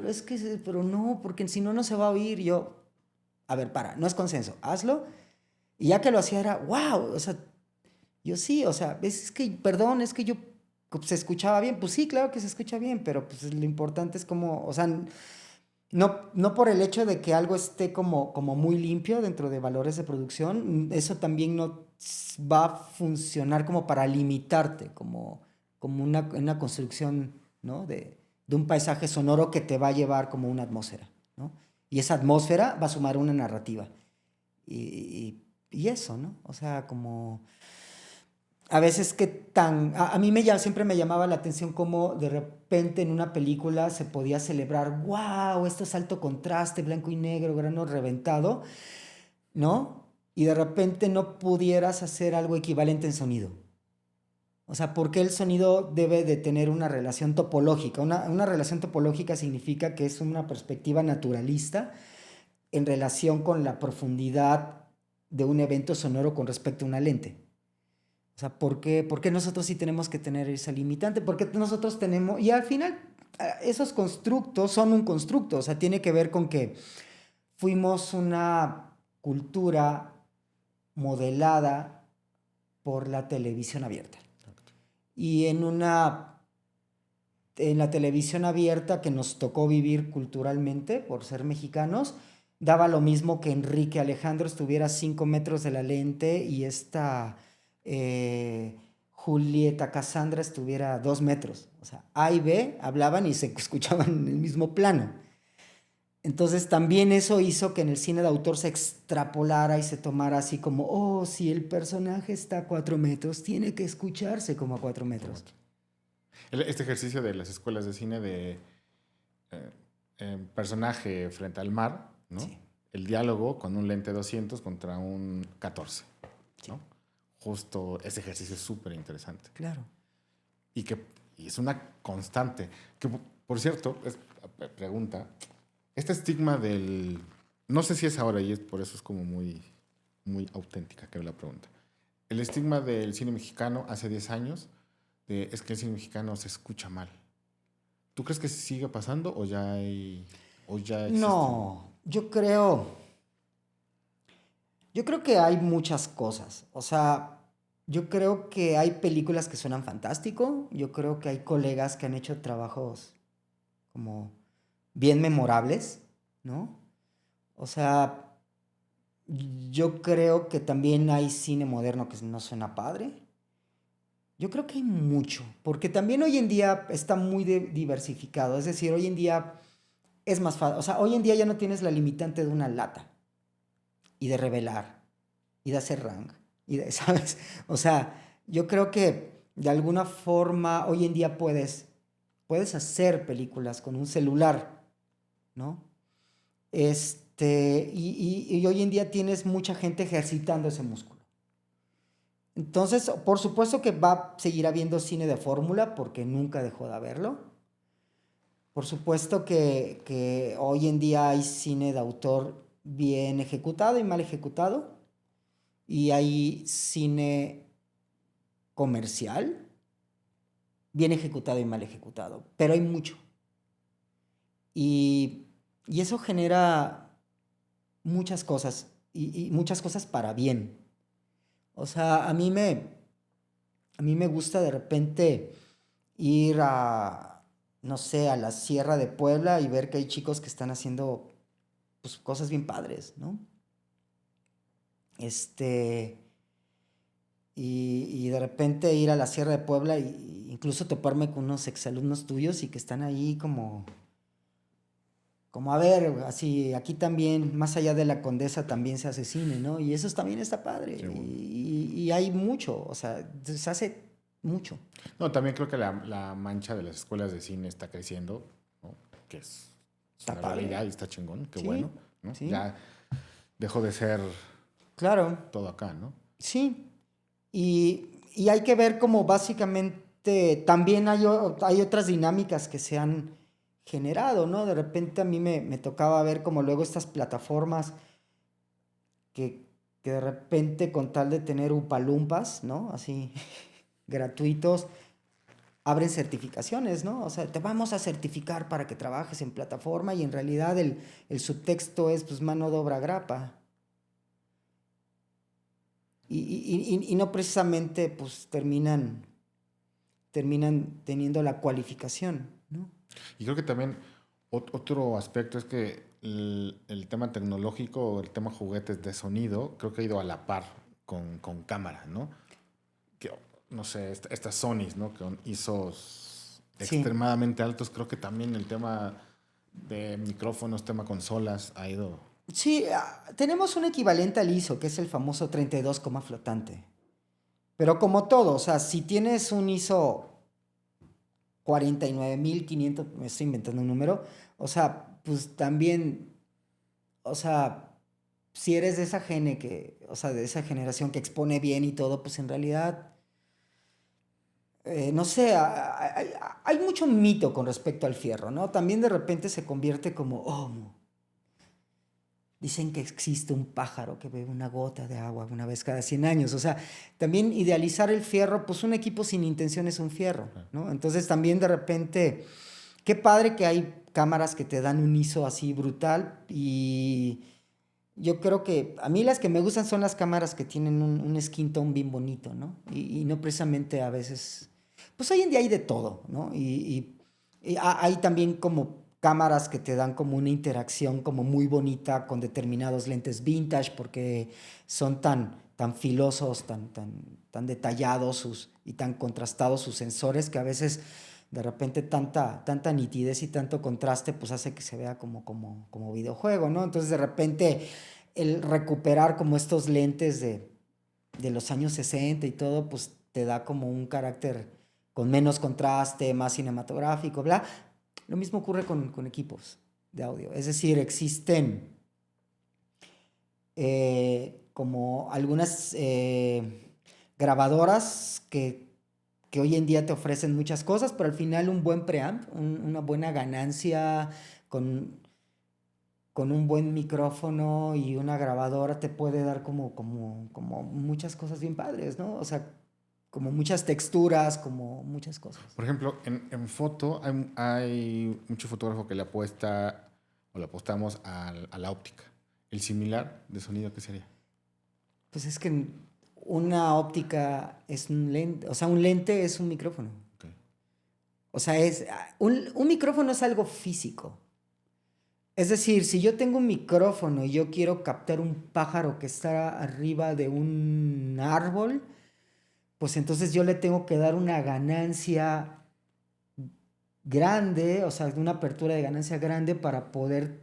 pero no, porque si no, no se va a oír. Y yo, a ver, no es consenso, hazlo. Y ya que lo hacía era, wow, o sea, yo sí, o sea, es que, perdón, es que yo se escuchaba bien. Pues sí, claro que se escucha bien, pero pues lo importante es como, o sea, no por el hecho de que algo esté como muy limpio dentro de valores de producción, eso también no va a funcionar como para limitarte, como una construcción, ¿no? De un paisaje sonoro que te va a llevar como una atmósfera, ¿no? Y esa atmósfera va a sumar una narrativa. Y eso, ¿no? O sea, como a veces que a mí siempre me llamaba la atención cómo de repente en una película se podía celebrar, wow, esto es alto contraste, blanco y negro, grano reventado, ¿no? Y de repente no pudieras hacer algo equivalente en sonido. O sea, porque el sonido debe de tener una relación topológica. Una relación topológica significa que es una perspectiva naturalista en relación con la profundidad de un evento sonoro con respecto a una lente. O sea, ¿por qué nosotros sí tenemos que tener esa limitante? Porque nosotros tenemos, y al final esos constructos son un constructo, o sea, tiene que ver con que fuimos una cultura modelada por la televisión abierta. Y en la televisión abierta que nos tocó vivir culturalmente por ser mexicanos, daba lo mismo que Enrique Alejandro estuviera a 5 metros de la lente y esta Julieta Cassandra estuviera a 2 metros. O sea, A y B hablaban y se escuchaban en el mismo plano. Entonces también eso hizo que en el cine de autor se extrapolara y se tomara así como, oh, si el personaje está a 4 metros, tiene que escucharse como a 4 metros. Este ejercicio de las escuelas de cine de personaje frente al mar, ¿no? Sí. El diálogo con un lente 200 contra un 14, Sí. ¿no? Justo ese ejercicio es súper interesante. Claro. Y es una constante. Que, por cierto, pregunta, este estigma del... No sé si es ahora y por eso es como muy, muy auténtica que la pregunta. El estigma del cine mexicano hace 10 años es que el cine mexicano se escucha mal. ¿Tú crees que sigue pasando o ya hay ¿O ya existen? No, yo creo que hay muchas cosas. O sea, yo creo que hay películas que suenan fantástico. Yo creo que hay colegas que han hecho trabajos como bien memorables, ¿no? O sea, yo creo que también hay cine moderno que no suena padre. Yo creo que hay mucho, porque también hoy en día está muy diversificado. Es decir, hoy en día es más fácil. O sea, hoy en día ya no tienes la limitante de una lata y de revelar y de hacer rank y de, ¿sabes? O sea, yo creo que de alguna forma hoy en día puedes hacer películas con un celular, ¿no? Y hoy en día tienes mucha gente ejercitando ese músculo. Entonces, por supuesto que va a seguir habiendo cine de fórmula porque nunca dejó de haberlo. Por supuesto que hoy en día hay cine de autor bien ejecutado y mal ejecutado. Y hay cine comercial bien ejecutado y mal ejecutado. Pero hay mucho. Y, y eso genera muchas cosas. Y muchas cosas para bien. O sea, a mí me gusta de repente ir a, no sé, a la Sierra de Puebla y ver que hay chicos que están haciendo pues, cosas bien padres, ¿no? Y de repente ir a la Sierra de Puebla e incluso toparme con unos exalumnos tuyos y que están ahí como a ver, así, aquí también, más allá de la Condesa, también se hace cine, ¿no? Y eso también está padre. Qué bueno. Y hay mucho, o sea, se hace mucho. No, también creo que la mancha de las escuelas de cine está creciendo, ¿no? Que es Está una padre. realidad y está chingón, qué Sí, bueno, ¿no? sí. Ya dejó de ser Claro, todo acá, ¿no? sí. Y hay que ver cómo básicamente también hay otras dinámicas que se han generado, ¿no? De repente a mí me tocaba ver como luego estas plataformas que, que de repente con tal de tener upalumpas, ¿no? Así, gratuitos, abren certificaciones, ¿no? O sea, te vamos a certificar para que trabajes en plataforma y en realidad el subtexto es pues mano de obra grapa. Y no precisamente pues terminan teniendo la cualificación, ¿no? Y creo que también otro aspecto es que el tema tecnológico, el tema juguetes de sonido, creo que ha ido a la par con cámara, ¿no? Que, no sé, estas Sonys, ¿no? Con ISOs Sí, extremadamente altos, creo que también el tema de micrófonos, tema consolas, ha ido... sí, tenemos un equivalente al ISO, que es el famoso 32 coma flotante. Pero como todo, o sea, si tienes un ISO 49.500, me estoy inventando un número, o sea, pues también, o sea, si eres de esa o sea, de esa generación que expone bien y todo, pues en realidad, no sé, hay mucho mito con respecto al fierro, ¿no? También de repente se convierte como, oh, dicen que existe un pájaro que bebe una gota de agua una vez cada 100 años. O sea, también idealizar el fierro, pues un equipo sin intención es un fierro, ¿no? Entonces también de repente, qué padre que hay cámaras que te dan un ISO así brutal y yo creo que a mí las que me gustan son las cámaras que tienen un skin tone bien bonito, ¿no? Y no precisamente a veces, pues hoy en día hay de todo, ¿no? Hay también como cámaras que te dan como una interacción como muy bonita con determinados lentes vintage porque son tan filosos, tan detallados y tan contrastados sus sensores que a veces de repente tanta nitidez y tanto contraste pues hace que se vea como videojuego, ¿no? Entonces de repente el recuperar como estos lentes de los años 60 y todo pues te da como un carácter con menos contraste, más cinematográfico, bla. Lo mismo ocurre con equipos de audio. Es decir, existen como algunas grabadoras que hoy en día te ofrecen muchas cosas, pero al final un buen preamp, una buena ganancia con un buen micrófono y una grabadora te puede dar como muchas cosas bien padres, ¿no? O sea, como muchas texturas, como muchas cosas. Por ejemplo, en foto hay mucho fotógrafo que le apuesta o le apostamos a la óptica. ¿El similar de sonido qué sería? Pues es que una óptica es un lente, o sea, un lente es un micrófono. Okay. O sea, un micrófono es algo físico. Es decir, si yo tengo un micrófono y yo quiero captar un pájaro que está arriba de un árbol, pues entonces yo le tengo que dar una ganancia grande, o sea, una apertura de ganancia grande para poder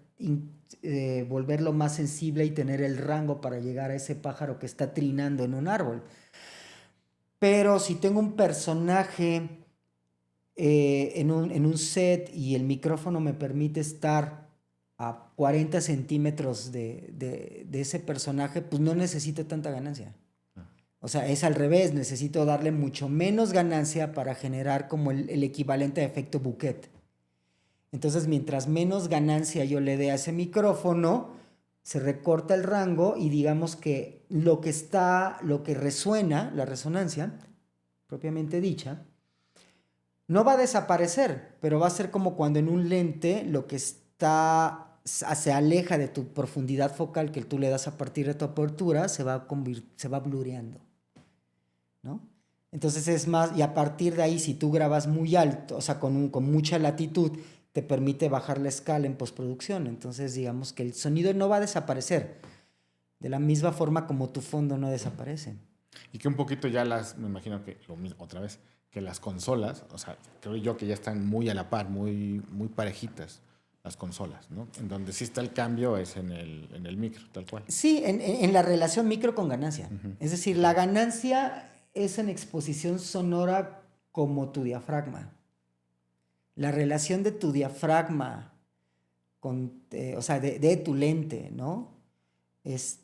volverlo más sensible y tener el rango para llegar a ese pájaro que está trinando en un árbol. Pero si tengo un personaje en un set y el micrófono me permite estar a 40 centímetros de ese personaje, pues no necesito tanta ganancia. O sea, es al revés, necesito darle mucho menos ganancia para generar como el equivalente a efecto bouquet. Entonces, mientras menos ganancia yo le dé a ese micrófono, se recorta el rango y digamos que lo que resuena, la resonancia, propiamente dicha, no va a desaparecer, pero va a ser como cuando en un lente lo que se aleja de tu profundidad focal que tú le das a partir de tu apertura, se va blureando, ¿no? Entonces es más, y a partir de ahí, si tú grabas muy alto, o sea, con mucha latitud, te permite bajar la escala en postproducción. Entonces, digamos que el sonido no va a desaparecer, de la misma forma como tu fondo no desaparece. Y que un poquito ya me imagino que lo mismo, otra vez, que las consolas, o sea, creo yo que ya están muy a la par, muy, muy parejitas las consolas, ¿no? En donde sí está el cambio es en el micro, tal cual. Sí, en la relación micro con ganancia. Es decir, la ganancia es en exposición sonora como tu diafragma. La relación de tu diafragma o sea, de tu lente, ¿no? Es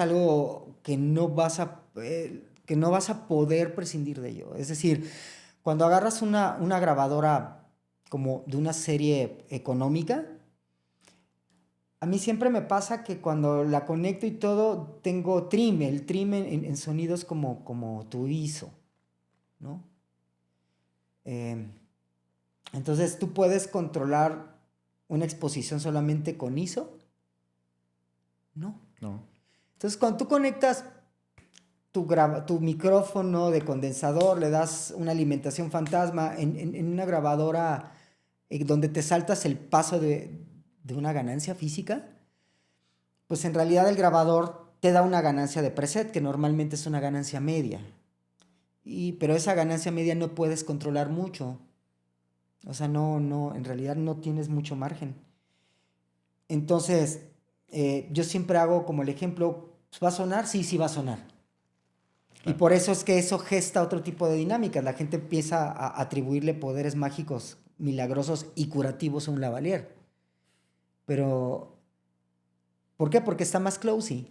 algo que no vas a poder prescindir de ello. Es decir, cuando agarras una grabadora como de una serie económica, a mí siempre me pasa que cuando la conecto y todo, tengo trim, el trim en sonidos como tu ISO, ¿no? Entonces, ¿tú puedes controlar una exposición solamente con ISO? No. Entonces, cuando tú conectas tu micrófono de condensador, le das una alimentación fantasma en una grabadora donde te saltas el paso de una ganancia física, pues en realidad el grabador te da una ganancia de preset, que normalmente es una ganancia media. Pero esa ganancia media no puedes controlar mucho. O sea, no, en realidad no tienes mucho margen. Entonces, yo siempre hago como el ejemplo, ¿va a sonar? Sí, va a sonar. Claro. Y por eso es que eso gesta otro tipo de dinámicas. La gente empieza a atribuirle poderes mágicos, milagrosos y curativos a un lavalier. Pero, ¿por qué? Porque está más closey.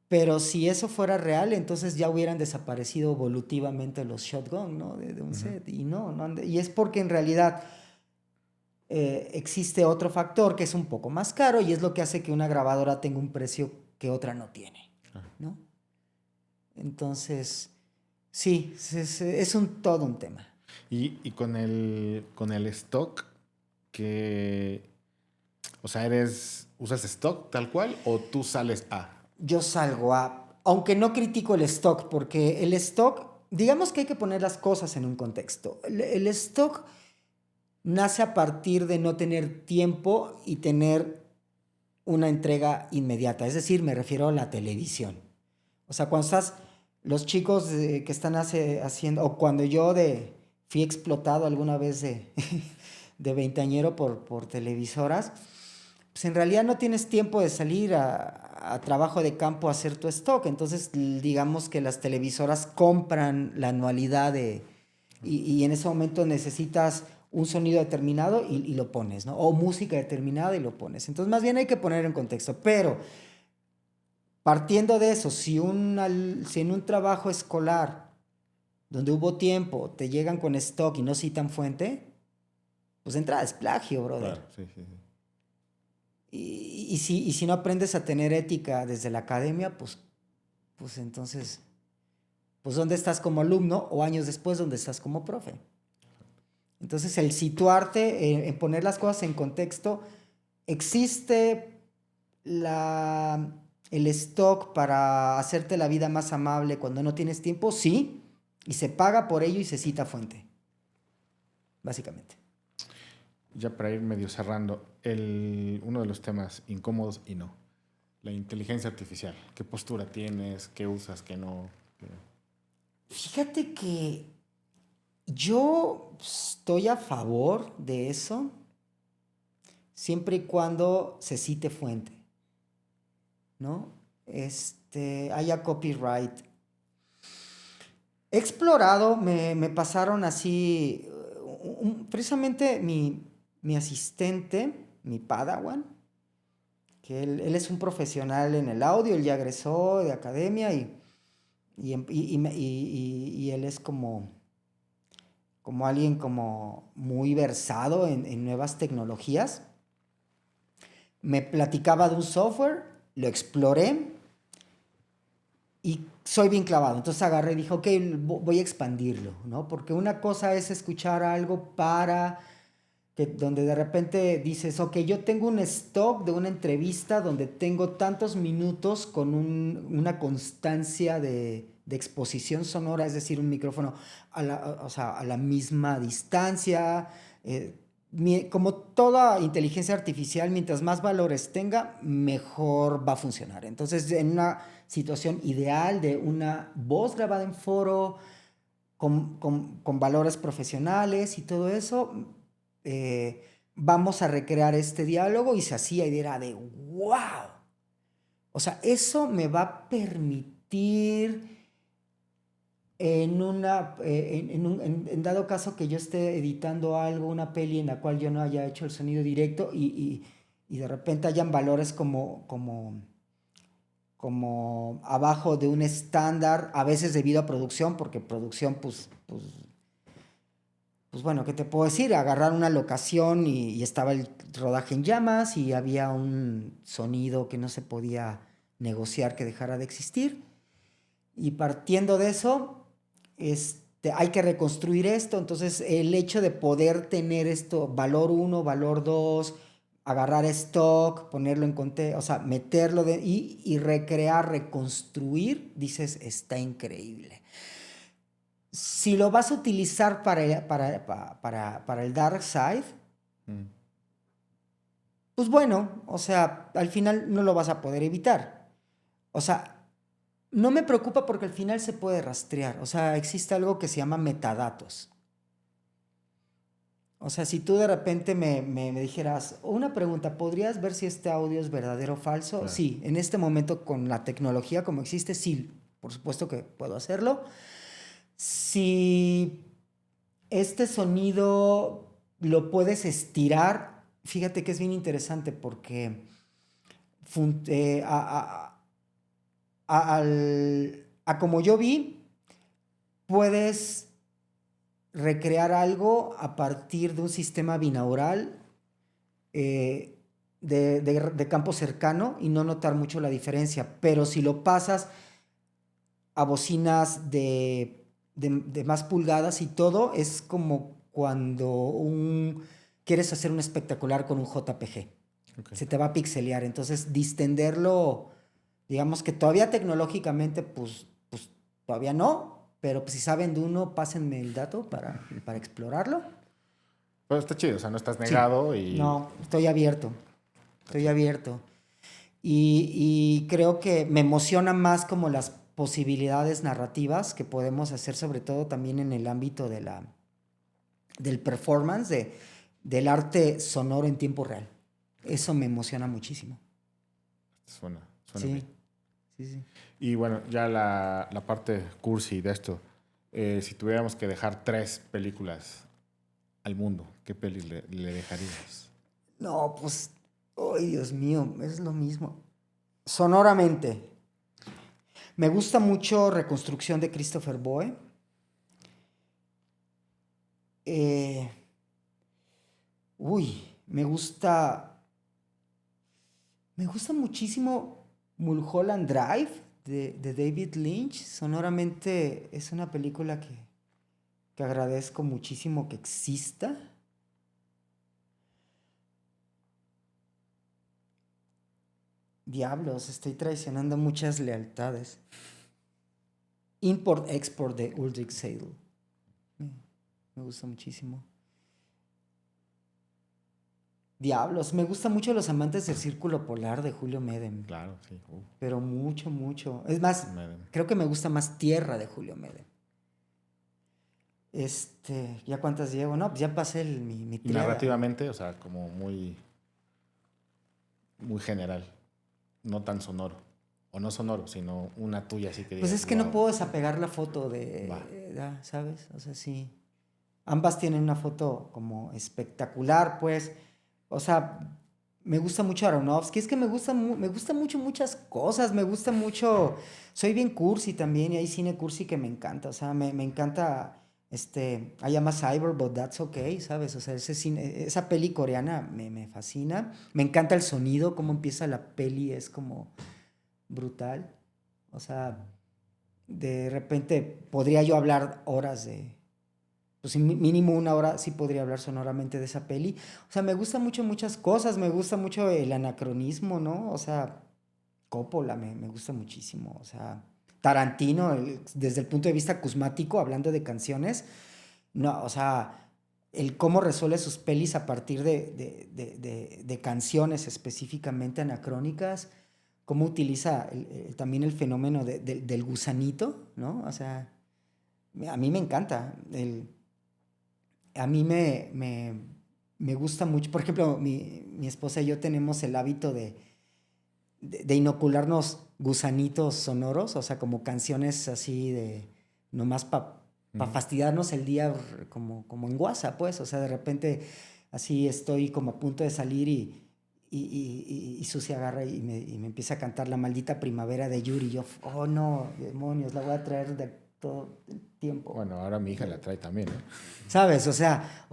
Pero si eso fuera real, entonces ya hubieran desaparecido evolutivamente los shotgun, ¿no? De un set. Y y es porque en realidad existe otro factor que es un poco más caro y es lo que hace que una grabadora tenga un precio que otra no tiene, ¿no? Entonces, sí, es todo un tema. Y con el stock, o sea, ¿usas stock tal cual o tú sales a? Yo salgo aunque no critico el stock, porque el stock, digamos que hay que poner las cosas en un contexto. El stock nace a partir de no tener tiempo y tener una entrega inmediata. Es decir, me refiero a la televisión. O sea, cuando los chicos que están haciendo, o cuando yo fui explotado alguna vez de veinteañero por televisoras, pues en realidad no tienes tiempo de salir a trabajo de campo a hacer tu stock. Entonces, digamos que las televisoras compran la anualidad y en ese momento necesitas un sonido determinado y lo pones, ¿no? O música determinada y lo pones. Entonces, más bien hay que poner en contexto. Pero, partiendo de eso, si en un trabajo escolar donde hubo tiempo te llegan con stock y no citan fuente, pues de entrada es plagio, brother. Claro, sí. Y si no aprendes a tener ética desde la academia, pues entonces, pues ¿dónde estás como alumno? O años después, ¿dónde estás como profe? Entonces, el situarte, en poner las cosas en contexto, ¿existe el stock para hacerte la vida más amable cuando no tienes tiempo? Sí, y se paga por ello y se cita fuente, básicamente. Ya para ir medio cerrando, uno de los temas incómodos y no. La inteligencia artificial. ¿Qué postura tienes? ¿Qué usas? ¿Qué no? Fíjate que yo estoy a favor de eso siempre y cuando se cite fuente, ¿no? Haya copyright. He explorado, me pasaron así, precisamente mi asistente, mi Padawan, que él es un profesional en el audio, él ya egresó de academia y él es como alguien como muy versado en nuevas tecnologías. Me platicaba de un software, lo exploré y soy bien clavado. Entonces agarré y dije, ok, voy a expandirlo, ¿no? Porque una cosa es escuchar algo donde de repente dices, ok, yo tengo un stock de una entrevista donde tengo tantos minutos con una constancia de exposición sonora, es decir, un micrófono a la misma distancia. Como toda inteligencia artificial, mientras más valores tenga, mejor va a funcionar. Entonces, en una situación ideal de una voz grabada en foro, con valores profesionales y todo eso, vamos a recrear este diálogo y se hacía y era de wow. O sea, eso me va a permitir en dado caso que yo esté editando algo, una peli en la cual yo no haya hecho el sonido directo y de repente hayan valores como abajo de un estándar, a veces debido a producción, porque producción, pues bueno, ¿qué te puedo decir? Agarrar una locación y estaba el rodaje en llamas y había un sonido que no se podía negociar que dejara de existir. Y partiendo de eso, hay que reconstruir esto. Entonces, el hecho de poder tener esto, valor 1, valor 2, agarrar stock, ponerlo en contexto, o sea, meterlo y recrear, reconstruir, dices, está increíble. Si lo vas a utilizar para el dark side, pues bueno, o sea, al final no lo vas a poder evitar. O sea, no me preocupa porque al final se puede rastrear. O sea, existe algo que se llama metadatos. O sea, si tú de repente me dijeras, una pregunta, ¿podrías ver si este audio es verdadero o falso? Claro. Sí, en este momento con la tecnología como existe, sí, por supuesto que puedo hacerlo. Si este sonido lo puedes estirar, fíjate que es bien interesante porque como yo vi, puedes recrear algo a partir de un sistema binaural de campo cercano y no notar mucho la diferencia. Pero si lo pasas a bocinas de más pulgadas y todo, es como cuando quieres hacer un espectacular con un JPG. Okay. Se te va a pixelear. Entonces, distenderlo, digamos que todavía tecnológicamente, pues todavía no, pero pues, si saben de uno, pásenme el dato para explorarlo. Pero está chido, o sea, no estás negado. Sí. No, estoy abierto. Estoy abierto. Y creo que me emociona más como las posibilidades narrativas que podemos hacer, sobre todo también en el ámbito del performance, del arte sonoro en tiempo real. Eso me emociona muchísimo. Suena sí, bien. Sí. Y bueno, ya la parte cursi de esto. Si tuviéramos que dejar 3 películas al mundo, ¿qué peli le dejarías? No, pues, ay, Dios mío, es lo mismo. Sonoramente, me gusta mucho Reconstrucción de Christopher Boe. Me gusta muchísimo Mulholland Drive de David Lynch. Sonoramente es una película que que agradezco muchísimo que exista. Diablos, estoy traicionando muchas lealtades. Import-export de Ulrich Seidel. Me gusta muchísimo. Diablos, me gusta mucho Los amantes del círculo polar de Julio Medem. Claro, sí. Pero mucho, mucho. Es más, Medem. creo que me gusta más Tierra de Julio Medem. ¿Ya cuántas llevo? No, pues ya pasé mi Y triada. narrativamente, o sea, como muy general. No tan sonoro. O no sonoro, sino una tuya así que Pues digas, es que no "Wow". puedo desapegar la foto ¿sabes? O sea, sí. Ambas tienen una foto como espectacular, pues. O sea, me gusta mucho Aronofsky. Es que me gusta mucho muchas cosas. Me gusta mucho... Soy bien cursi también y hay cine cursi que me encanta. O sea, me encanta... I am a cyber, but that's okay, ¿sabes? O sea, esa peli coreana me fascina. Me encanta el sonido, cómo empieza la peli, es como brutal. O sea, de repente podría yo hablar horas pues mínimo una hora sí podría hablar sonoramente de esa peli. O sea, me gusta mucho muchas cosas, me gusta mucho el anacronismo, ¿no? O sea, Coppola me gusta muchísimo. O sea, Tarantino, desde el punto de vista cosmático, hablando de canciones, no, o sea, el cómo resuelve sus pelis a partir de canciones específicamente anacrónicas, cómo utiliza también el fenómeno del gusanito, ¿no? O sea, a mí me encanta. A mí me gusta mucho. Por ejemplo, mi esposa y yo tenemos el hábito de inocularnos gusanitos sonoros, o sea, como canciones así de nomás para fastidiarnos el día como en WhatsApp, pues. O sea, de repente así estoy como a punto de salir y Susi agarra y me empieza a cantar La maldita primavera de Yuri. Y yo, oh no, demonios, la voy a traer de todo el tiempo. Bueno, ahora mi hija la trae también, ¿eh? ¿Sabes? O sea,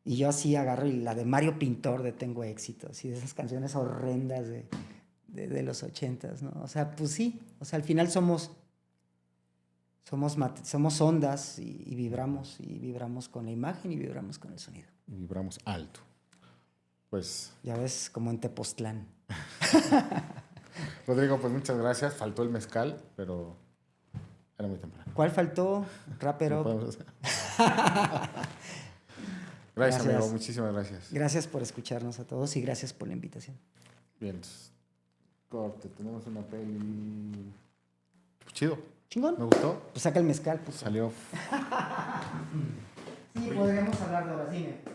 y yo así agarro y la de Mario Pintor de Tengo Éxito, así de esas canciones horrendas de los 80s, ¿no? O sea, pues sí, o sea, al final somos ondas y vibramos con la imagen y vibramos con el sonido. Y vibramos alto. Pues, Ya ves, como en Tepoztlán. Rodrigo, pues muchas gracias. Faltó el mezcal, pero era muy temprano. ¿Cuál faltó? Lo Rapero. podemos hacer. Gracias, amigo. Muchísimas gracias. Gracias por escucharnos a todos y gracias por la invitación. Bien, entonces, corte. Tenemos una peli... Pues chido. ¿Chingón? ¿Me gustó? Pues saca el mezcal, pues. Salió. Sí, podríamos hablar de ahora, dime.